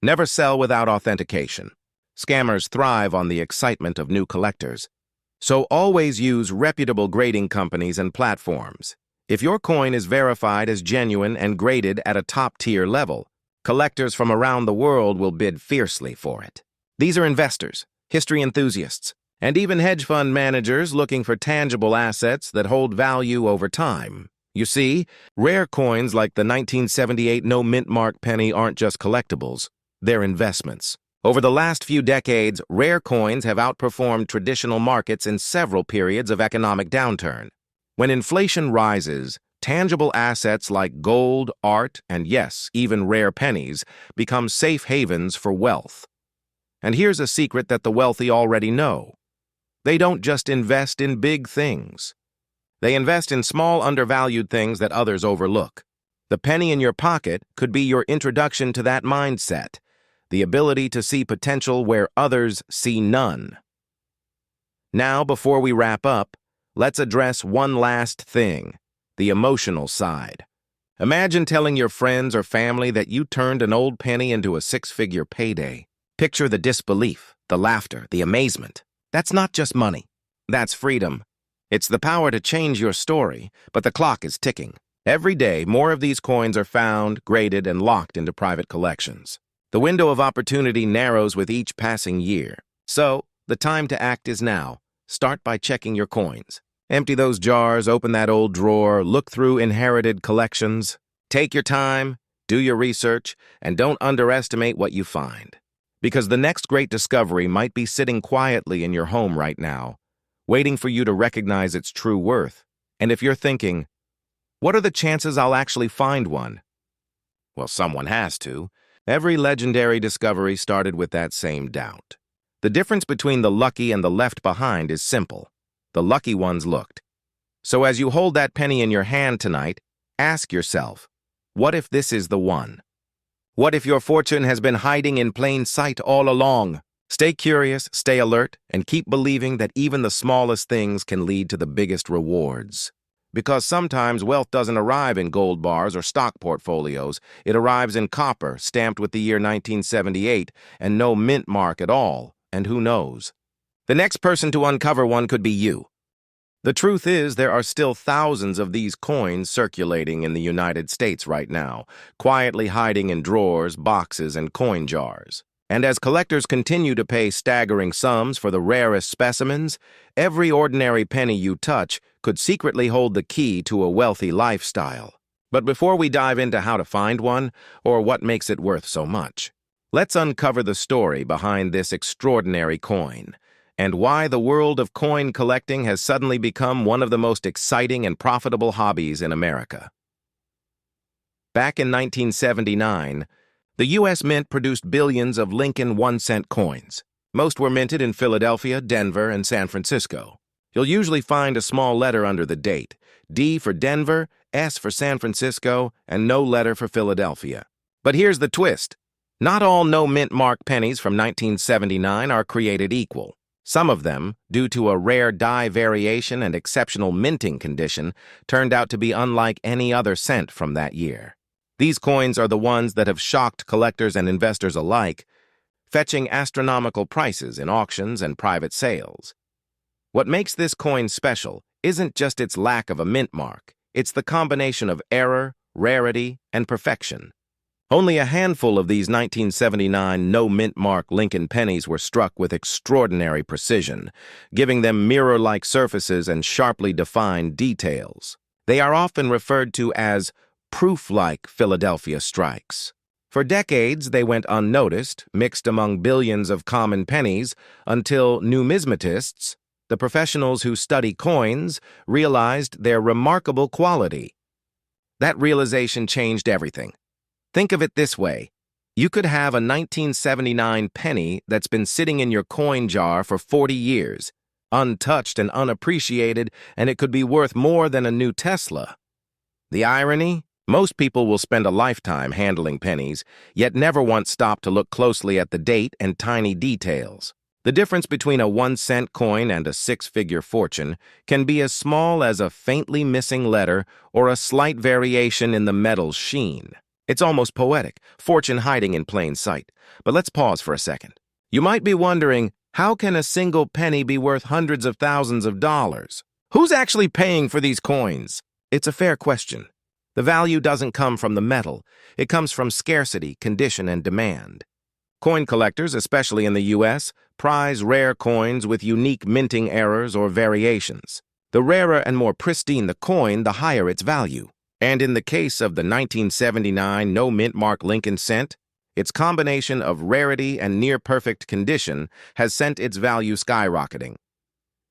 Never sell without authentication. Scammers thrive on the excitement of new collectors. So always use reputable grading companies and platforms. If your coin is verified as genuine and graded at a top-tier level, collectors from around the world will bid fiercely for it. These are investors, history enthusiasts, and even hedge fund managers looking for tangible assets that hold value over time. You see, rare coins like the 1978 no mint mark penny aren't just collectibles. They're investments. Over the last few decades, rare coins have outperformed traditional markets in several periods of economic downturn. When inflation rises, tangible assets like gold, art, and yes, even rare pennies become safe havens for wealth. And here's a secret that the wealthy already know. They don't just invest in big things. They invest in small, undervalued things that others overlook. The penny in your pocket could be your introduction to that mindset, the ability to see potential where others see none. Now, before we wrap up, let's address one last thing, the emotional side. Imagine telling your friends or family that you turned an old penny into a six-figure payday. Picture the disbelief, the laughter, the amazement. That's not just money. That's freedom. It's the power to change your story, but the clock is ticking. Every day, more of these coins are found, graded, and locked into private collections. The window of opportunity narrows with each passing year. So, the time to act is now. Start by checking your coins. Empty those jars, open that old drawer, look through inherited collections. Take your time, do your research, and don't underestimate what you find. Because the next great discovery might be sitting quietly in your home right now, waiting for you to recognize its true worth. And if you're thinking, what are the chances I'll actually find one? Well, someone has to. Every legendary discovery started with that same doubt. The difference between the lucky and the left behind is simple. The lucky ones looked. So as you hold that penny in your hand tonight, ask yourself, what if this is the one? What if your fortune has been hiding in plain sight all along? Stay curious, stay alert, and keep believing that even the smallest things can lead to the biggest rewards. Because sometimes wealth doesn't arrive in gold bars or stock portfolios. It arrives in copper, stamped with the year 1978, and no mint mark at all. And who knows? The next person to uncover one could be you. The truth is, there are still thousands of these coins circulating in the United States right now, quietly hiding in drawers, boxes, and coin jars. And as collectors continue to pay staggering sums for the rarest specimens, every ordinary penny you touch could secretly hold the key to a wealthy lifestyle. But before we dive into how to find one, or what makes it worth so much, let's uncover the story behind this extraordinary coin, and why the world of coin collecting has suddenly become one of the most exciting and profitable hobbies in America. Back in 1979, the U.S. Mint produced billions of Lincoln 1-cent coins. Most were minted in Philadelphia, Denver, and San Francisco. You'll usually find a small letter under the date, D for Denver, S for San Francisco, and no letter for Philadelphia. But here's the twist. Not all no-mint mark pennies from 1979 are created equal. Some of them, due to a rare die variation and exceptional minting condition, turned out to be unlike any other cent from that year. These coins are the ones that have shocked collectors and investors alike, fetching astronomical prices in auctions and private sales. What makes this coin special isn't just its lack of a mint mark, it's the combination of error, rarity, and perfection. Only a handful of these 1979 no-mint mark Lincoln pennies were struck with extraordinary precision, giving them mirror-like surfaces and sharply defined details. They are often referred to as proof-like Philadelphia strikes. For decades, they went unnoticed, mixed among billions of common pennies, until numismatists, the professionals who study coins, realized their remarkable quality. That realization changed everything. Think of it this way. You could have a 1979 penny that's been sitting in your coin jar for 40 years, untouched and unappreciated, and it could be worth more than a new Tesla. The irony? Most people will spend a lifetime handling pennies, yet never once stop to look closely at the date and tiny details. The difference between a 1-cent coin and a six-figure fortune can be as small as a faintly missing letter or a slight variation in the metal's sheen. It's almost poetic, fortune hiding in plain sight. But let's pause for a second. You might be wondering, how can a single penny be worth hundreds of thousands of dollars? Who's actually paying for these coins? It's a fair question. The value doesn't come from the metal. It comes from scarcity, condition, and demand. Coin collectors, especially in the U.S., prize rare coins with unique minting errors or variations. The rarer and more pristine the coin, the higher its value. And in the case of the 1979 no-mint mark Lincoln cent, its combination of rarity and near-perfect condition has sent its value skyrocketing.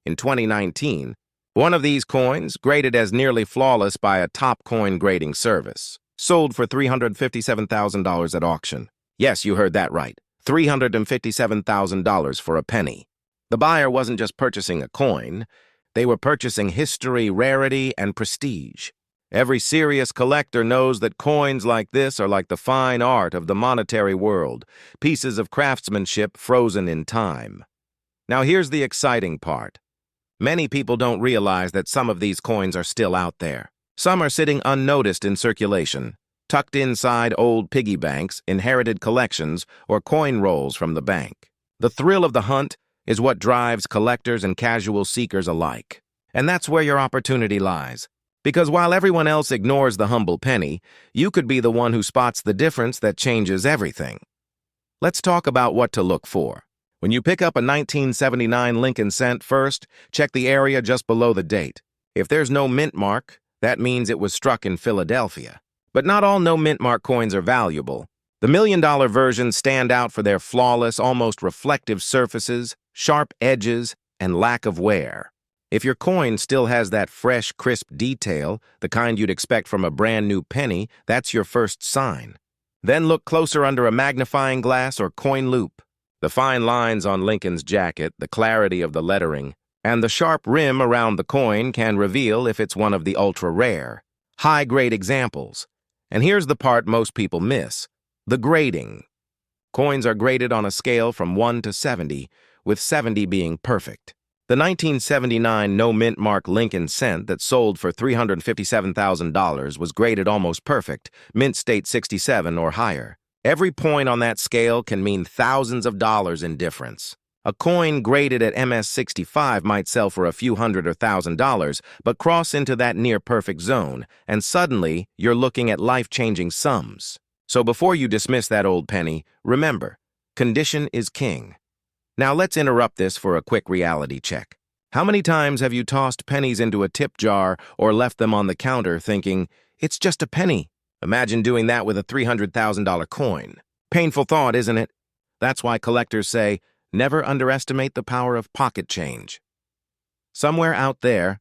In 2019, one of these coins, graded as nearly flawless by a top coin grading service, sold for $357,000 at auction. Yes, you heard that right. $357,000 for a penny. The buyer wasn't just purchasing a coin, they were purchasing history, rarity, and prestige. Every serious collector knows that coins like this are like the fine art of the monetary world, pieces of craftsmanship frozen in time. Now here's the exciting part. Many people don't realize that some of these coins are still out there. Some are sitting unnoticed in circulation, tucked inside old piggy banks, inherited collections, or coin rolls from the bank. The thrill of the hunt is what drives collectors and casual seekers alike. And that's where your opportunity lies. Because while everyone else ignores the humble penny, you could be the one who spots the difference that changes everything. Let's talk about what to look for. When you pick up a 1979 Lincoln cent first, check the area just below the date. If there's no mint mark, that means it was struck in Philadelphia. But not all no mint mark coins are valuable. The $1 million versions stand out for their flawless, almost reflective surfaces, sharp edges, and lack of wear. If your coin still has that fresh, crisp detail, the kind you'd expect from a brand new penny, that's your first sign. Then look closer under a magnifying glass or coin loop. The fine lines on Lincoln's jacket, the clarity of the lettering, and the sharp rim around the coin can reveal if it's one of the ultra-rare, high-grade examples. And here's the part most people miss: the grading. Coins are graded on a scale from 1 to 70, with 70 being perfect. The 1979 no-mint mark Lincoln cent that sold for $357,000 was graded almost perfect, mint state 67 or higher. Every point on that scale can mean thousands of dollars in difference. A coin graded at MS-65 might sell for a few hundred or $1,000, but cross into that near-perfect zone, and suddenly you're looking at life-changing sums. So before you dismiss that old penny, remember, condition is king. Now let's interrupt this for a quick reality check. How many times have you tossed pennies into a tip jar or left them on the counter thinking, it's just a penny? Imagine doing that with a $300,000 coin. Painful thought, isn't it? That's why collectors say, never underestimate the power of pocket change. Somewhere out there,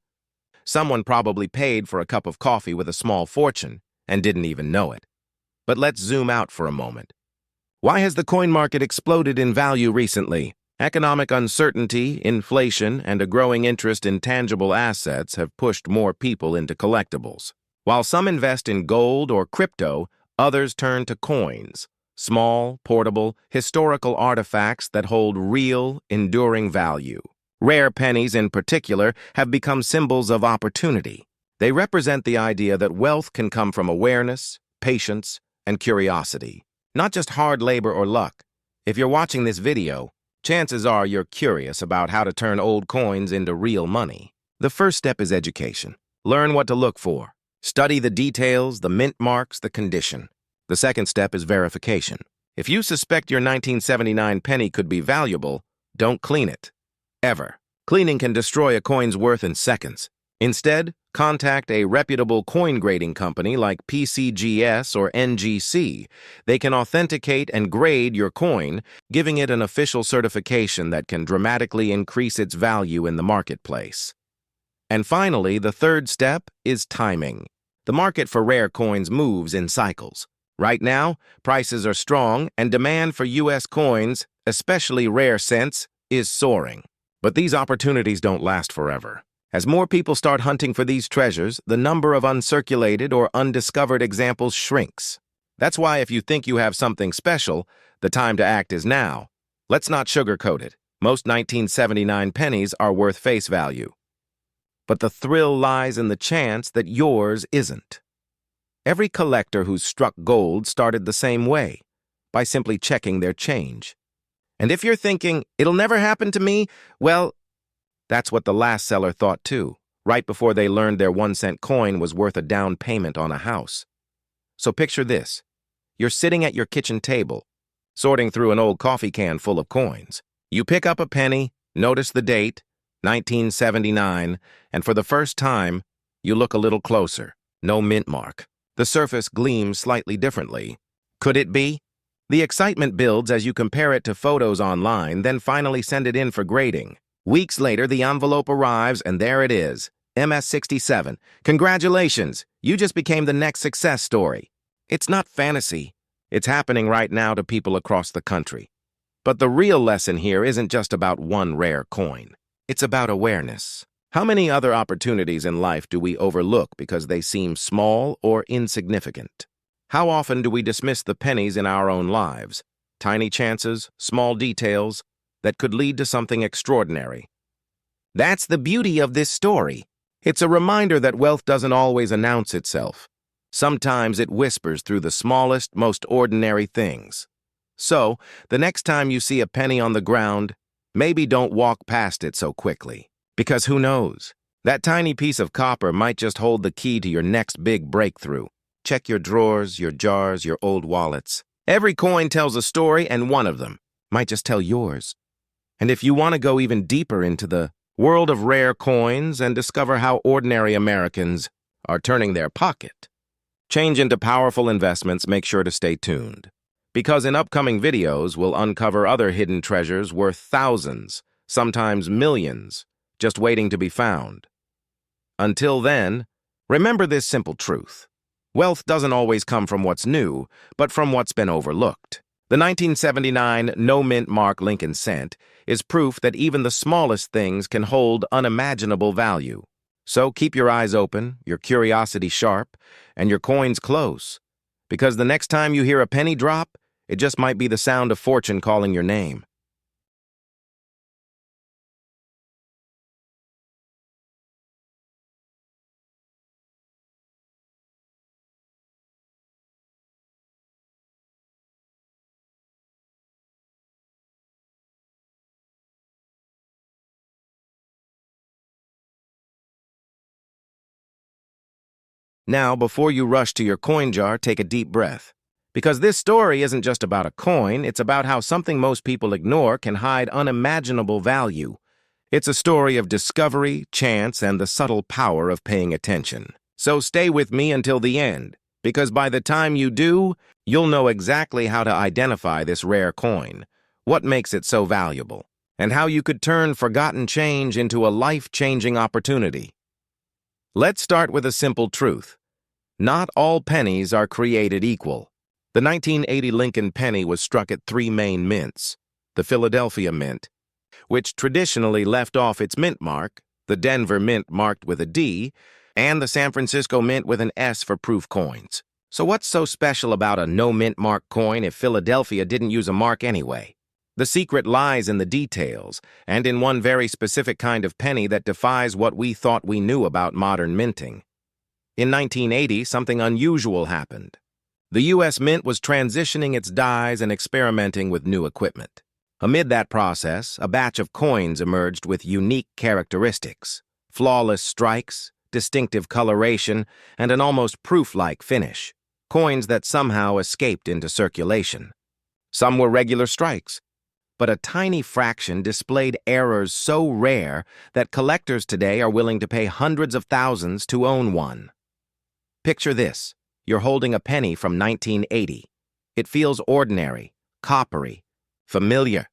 someone probably paid for a cup of coffee with a small fortune and didn't even know it. But let's zoom out for a moment. Why has the coin market exploded in value recently? Economic uncertainty, inflation, and a growing interest in tangible assets have pushed more people into collectibles. While some invest in gold or crypto, others turn to coins, small, portable, historical artifacts that hold real, enduring value. Rare pennies, in particular, have become symbols of opportunity. They represent the idea that wealth can come from awareness, patience, and curiosity, not just hard labor or luck. If you're watching this video, chances are you're curious about how to turn old coins into real money. The first step is education. Learn what to look for. Study the details, the mint marks, the condition. The second step is verification. If you suspect your 1979 penny could be valuable, don't clean it. Ever. Cleaning can destroy a coin's worth in seconds. Instead, contact a reputable coin grading company like PCGS or NGC. They can authenticate and grade your coin, giving it an official certification that can dramatically increase its value in the marketplace. And finally, the third step is timing. The market for rare coins moves in cycles. Right now, prices are strong and demand for U.S. coins, especially rare cents, is soaring. But these opportunities don't last forever. As more people start hunting for these treasures, the number of uncirculated or undiscovered examples shrinks. That's why if you think you have something special, the time to act is now. Let's not sugarcoat it. Most 1979 pennies are worth face value. But the thrill lies in the chance that yours isn't. Every collector who's struck gold started the same way, by simply checking their change. And if you're thinking, it'll never happen to me, well, that's what the last seller thought too, right before they learned their 1-cent coin was worth a down payment on a house. So picture this. You're sitting at your kitchen table, sorting through an old coffee can full of coins. You pick up a penny, notice the date, 1979, and for the first time, you look a little closer. No mint mark. The surface gleams slightly differently. Could it be? The excitement builds as you compare it to photos online, then finally send it in for grading. Weeks later, the envelope arrives, and there it is, MS-67. Congratulations, you just became the next success story. It's not fantasy. It's happening right now to people across the country. But the real lesson here isn't just about one rare coin. It's about awareness. How many other opportunities in life do we overlook because they seem small or insignificant? How often do we dismiss the pennies in our own lives? Tiny chances, small details, that could lead to something extraordinary. That's the beauty of this story. It's a reminder that wealth doesn't always announce itself. Sometimes it whispers through the smallest, most ordinary things. So, the next time you see a penny on the ground, maybe don't walk past it so quickly. Because who knows? That tiny piece of copper might just hold the key to your next big breakthrough. Check your drawers, your jars, your old wallets. Every coin tells a story, and one of them might just tell yours. And if you want to go even deeper into the world of rare coins, and discover how ordinary Americans are turning their pocket. Change into powerful investments. Make sure to stay tuned, because in upcoming videos we'll uncover other hidden treasures worth thousands, sometimes millions, just waiting to be found. Until then, remember this simple truth. Wealth doesn't always come from what's new, but from what's been overlooked. The 1979 no-mint mark Lincoln cent is proof that even the smallest things can hold unimaginable value. So keep your eyes open, your curiosity sharp, and your coins close, because the next time you hear a penny drop, it just might be the sound of fortune calling your name. Now, before you rush to your coin jar, take a deep breath. Because this story isn't just about a coin, it's about how something most people ignore can hide unimaginable value. It's a story of discovery, chance, and the subtle power of paying attention. So stay with me until the end, because by the time you do, you'll know exactly how to identify this rare coin, what makes it so valuable, and how you could turn forgotten change into a life-changing opportunity. Let's start with a simple truth. Not all pennies are created equal. The 1980 Lincoln penny was struck at three main mints: the Philadelphia Mint, which traditionally left off its mint mark, the Denver Mint marked with a D, and the San Francisco Mint with an S for proof coins. So what's so special about a no-mint mark coin if Philadelphia didn't use a mark anyway? The secret lies in the details, and in one very specific kind of penny that defies what we thought we knew about modern minting. In 1980, something unusual happened. The U.S. Mint was transitioning its dies and experimenting with new equipment. Amid that process, a batch of coins emerged with unique characteristics: flawless strikes, distinctive coloration, and an almost proof-like finish. Coins that somehow escaped into circulation. Some were regular strikes, but a tiny fraction displayed errors so rare that collectors today are willing to pay hundreds of thousands to own one. Picture this. You're holding a penny from 1980. It feels ordinary, coppery, familiar.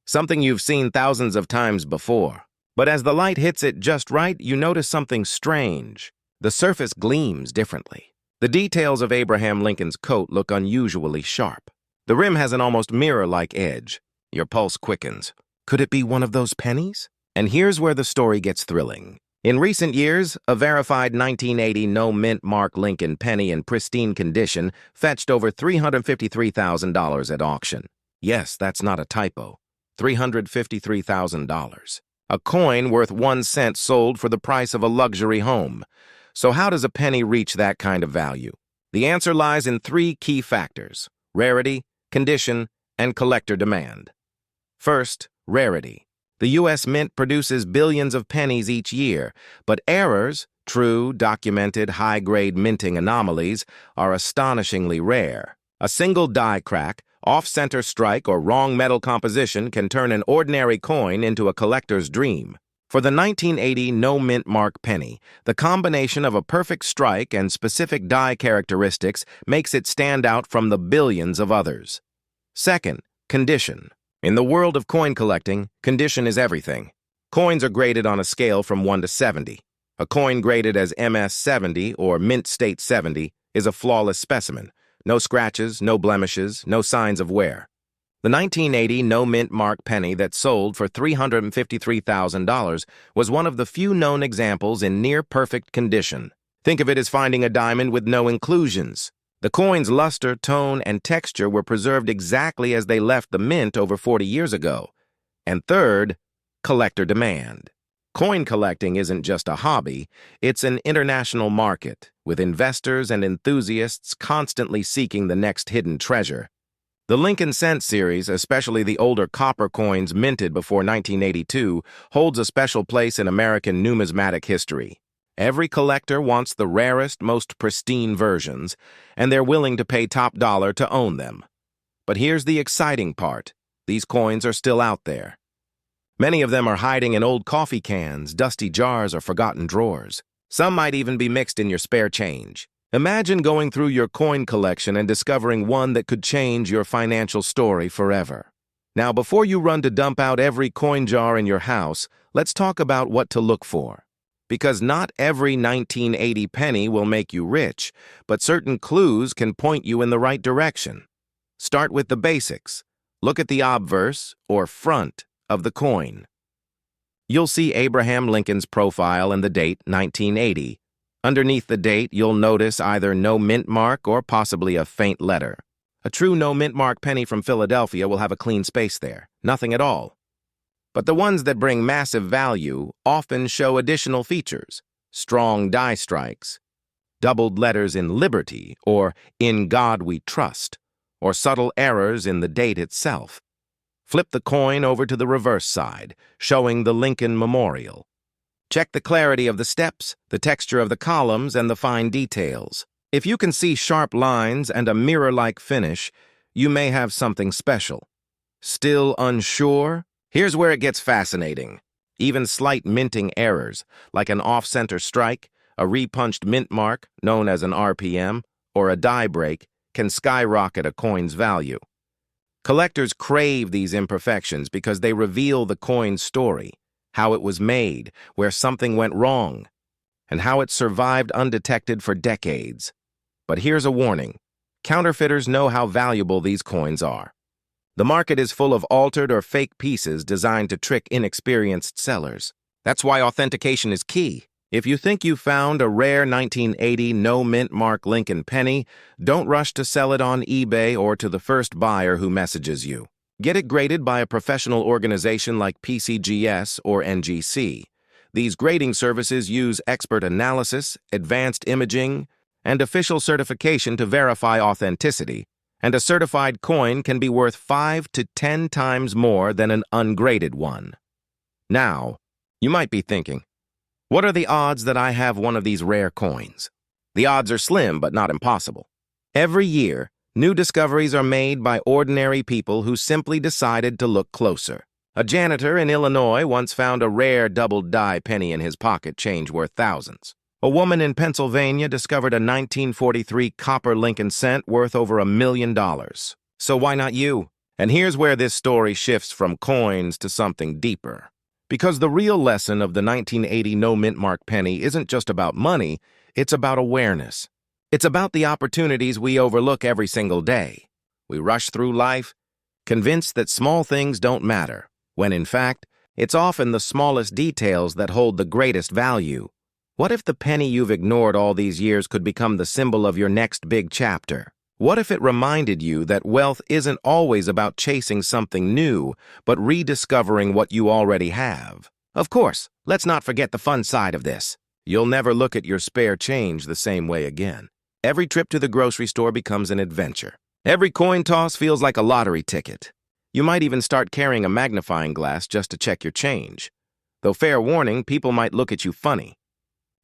Something you've seen thousands of times before. But as the light hits it just right, you notice something strange. The surface gleams differently. The details of Abraham Lincoln's coat look unusually sharp. The rim has an almost mirror-like edge. Your pulse quickens. Could it be one of those pennies? And here's where the story gets thrilling. In recent years, a verified 1980 no-mint mark Lincoln penny in pristine condition fetched over $353,000 at auction. Yes, that's not a typo. $353,000. A coin worth 1 cent sold for the price of a luxury home. So how does a penny reach that kind of value? The answer lies in three key factors: rarity, condition, and collector demand. First, rarity. The U.S. Mint produces billions of pennies each year, but errors, true, documented, high-grade minting anomalies, are astonishingly rare. A single die crack, off-center strike, or wrong metal composition can turn an ordinary coin into a collector's dream. For the 1980 no-mint mark penny, the combination of a perfect strike and specific die characteristics makes it stand out from the billions of others. Second, condition. In the world of coin collecting, condition is everything. Coins are graded on a scale from 1 to 70. A coin graded as MS 70 or Mint State 70 is a flawless specimen. No scratches, no blemishes, no signs of wear. The 1980 no-mint mark penny that sold for $353,000 was one of the few known examples in near-perfect condition. Think of it as finding a diamond with no inclusions. The coin's luster, tone, and texture were preserved exactly as they left the mint over 40 years ago. And third, collector demand. Coin collecting isn't just a hobby, it's an international market, with investors and enthusiasts constantly seeking the next hidden treasure. The Lincoln Cent series, especially the older copper coins minted before 1982, holds a special place in American numismatic history. Every collector wants the rarest, most pristine versions, and they're willing to pay top dollar to own them. But here's the exciting part. These coins are still out there. Many of them are hiding in old coffee cans, dusty jars, or forgotten drawers. Some might even be mixed in your spare change. Imagine going through your coin collection and discovering one that could change your financial story forever. Now, before you run to dump out every coin jar in your house, let's talk about what to look for. Because not every 1980 penny will make you rich, but certain clues can point you in the right direction. Start with the basics. Look at the obverse, or front, of the coin. You'll see Abraham Lincoln's profile and the date 1980. Underneath the date, you'll notice either no mint mark or possibly a faint letter. A true no mint mark penny from Philadelphia will have a clean space there, nothing at all. But the ones that bring massive value often show additional features: strong die strikes, doubled letters in Liberty or In God We Trust, or subtle errors in the date itself. Flip the coin over to the reverse side, showing the Lincoln Memorial. Check the clarity of the steps, the texture of the columns, and the fine details. If you can see sharp lines and a mirror-like finish, you may have something special. Still unsure? Here's where it gets fascinating. Even slight minting errors, like an off-center strike, a repunched mint mark, known as an RPM, or a die break, can skyrocket a coin's value. Collectors crave these imperfections because they reveal the coin's story, how it was made, where something went wrong, and how it survived undetected for decades. But here's a warning. Counterfeiters know how valuable these coins are. The market is full of altered or fake pieces designed to trick inexperienced sellers. That's why authentication is key. If you think you found a rare 1980 no mint mark Lincoln penny, don't rush to sell it on eBay or to the first buyer who messages you. Get it graded by a professional organization like PCGS or NGC. These grading services use expert analysis, advanced imaging, and official certification to verify authenticity, and a certified coin can be worth 5 to 10 times more than an ungraded one. Now, you might be thinking, what are the odds that I have one of these rare coins? The odds are slim, but not impossible. Every year, new discoveries are made by ordinary people who simply decided to look closer. A janitor in Illinois once found a rare doubled die penny in his pocket change worth thousands. A woman in Pennsylvania discovered a 1943 copper Lincoln cent worth over $1 million. So why not you? And here's where this story shifts from coins to something deeper. Because the real lesson of the 1980 no mint mark penny isn't just about money, it's about awareness. It's about the opportunities we overlook every single day. We rush through life, convinced that small things don't matter, when in fact, it's often the smallest details that hold the greatest value. What if the penny you've ignored all these years could become the symbol of your next big chapter? What if it reminded you that wealth isn't always about chasing something new, but rediscovering what you already have? Of course, let's not forget the fun side of this. You'll never look at your spare change the same way again. Every trip to the grocery store becomes an adventure. Every coin toss feels like a lottery ticket. You might even start carrying a magnifying glass just to check your change. Though fair warning, people might look at you funny.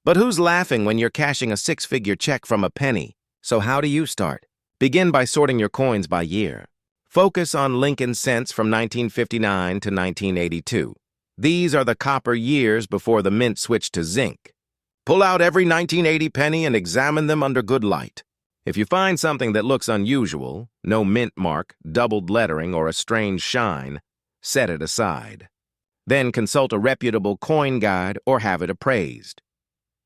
But who's laughing when you're cashing a six-figure check from a penny? So how do you start? Begin by sorting your coins by year. Focus on Lincoln cents from 1959 to 1982. These are the copper years before the mint switched to zinc. Pull out every 1980 penny and examine them under good light. If you find something that looks unusual, no mint mark, doubled lettering, or a strange shine, set it aside. Then consult a reputable coin guide or have it appraised.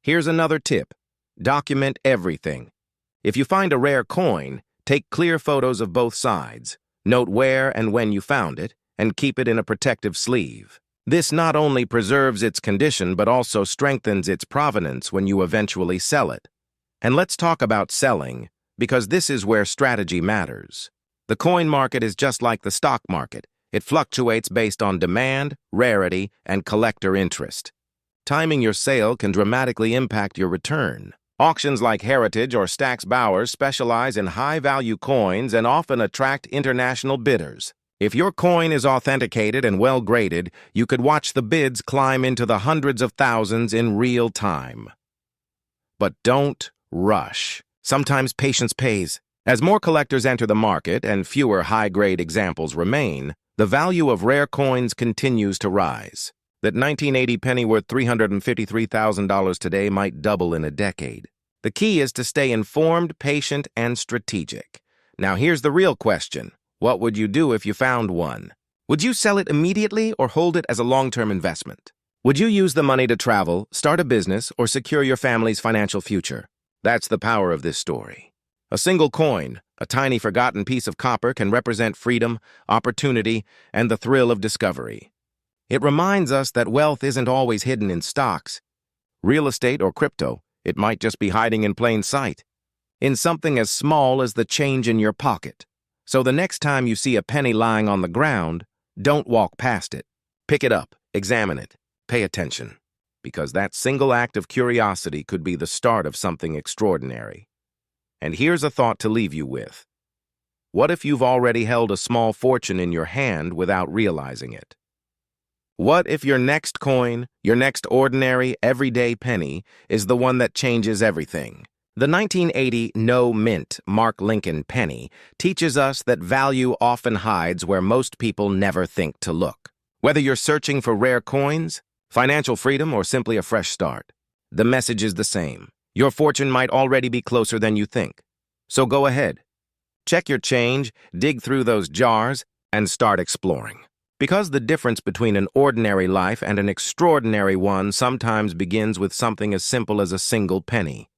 Here's another tip. Document everything. If you find a rare coin, take clear photos of both sides, note where and when you found it, and keep it in a protective sleeve. This not only preserves its condition but also strengthens its provenance when you eventually sell it. And let's talk about selling, because this is where strategy matters. The coin market is just like the stock market. It fluctuates based on demand, rarity, and collector interest. Timing your sale can dramatically impact your return. Auctions like Heritage or Stack's Bowers specialize in high-value coins and often attract international bidders. If your coin is authenticated and well-graded, you could watch the bids climb into the hundreds of thousands in real time. But don't rush. Sometimes patience pays. As more collectors enter the market and fewer high-grade examples remain, The value of rare coins continues to rise. That 1980 penny worth $353,000 today might double in a decade. The key is to stay informed, patient, and strategic. Now here's the real question. What would you do if you found one? Would you sell it immediately or hold it as a long-term investment? Would you use the money to travel, start a business, or secure your family's financial future? That's the power of this story. A single coin, a tiny forgotten piece of copper, can represent freedom, opportunity, and the thrill of discovery. It reminds us that wealth isn't always hidden in stocks, real estate, or crypto. It might just be hiding in plain sight, in something as small as the change in your pocket. So the next time you see a penny lying on the ground, don't walk past it. Pick it up, examine it, pay attention, because that single act of curiosity could be the start of something extraordinary. And here's a thought to leave you with. What if you've already held a small fortune in your hand without realizing it? What if your next coin, your next ordinary, everyday penny, is the one that changes everything? The 1980 No Mint Mark Lincoln penny teaches us that value often hides where most people never think to look. Whether you're searching for rare coins, financial freedom, or simply a fresh start, the message is the same. Your fortune might already be closer than you think. So go ahead. Check your change, dig through those jars, and start exploring. Because the difference between an ordinary life and an extraordinary one sometimes begins with something as simple as a single penny.